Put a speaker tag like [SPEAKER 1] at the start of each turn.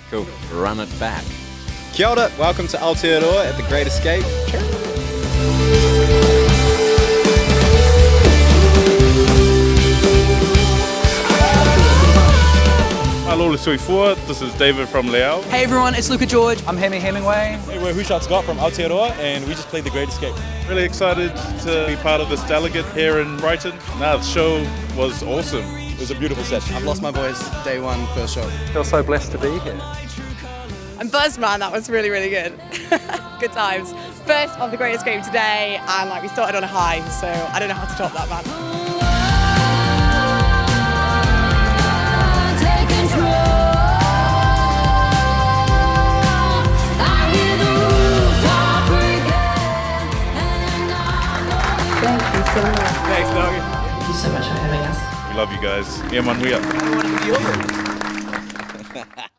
[SPEAKER 1] Cool. Run it back.
[SPEAKER 2] Kia ora, welcome to Aotearoa at the Great Escape.
[SPEAKER 3] Hello, this is David from LEAO.
[SPEAKER 4] Hey everyone, it's Luca George. I'm Hemi Hemingway.
[SPEAKER 5] Hey, we're Scott from Aotearoa, and we just played The Great Escape.
[SPEAKER 3] Really excited to be part of this delegate here in Brighton. The show was awesome.
[SPEAKER 5] It was a beautiful set.
[SPEAKER 6] I've lost my voice day one, first show.
[SPEAKER 7] Feel so blessed to be here.
[SPEAKER 8] I'm buzzed, man. That was really, really good. Good times. First of the Great Escape today, and we started on a high, so I don't know how to top that, man.
[SPEAKER 9] Thank you so much.
[SPEAKER 3] Thanks, dog.
[SPEAKER 9] Thank you so much for having us.
[SPEAKER 3] We love you guys. Yeah, man, we up.
[SPEAKER 4] I want to be over.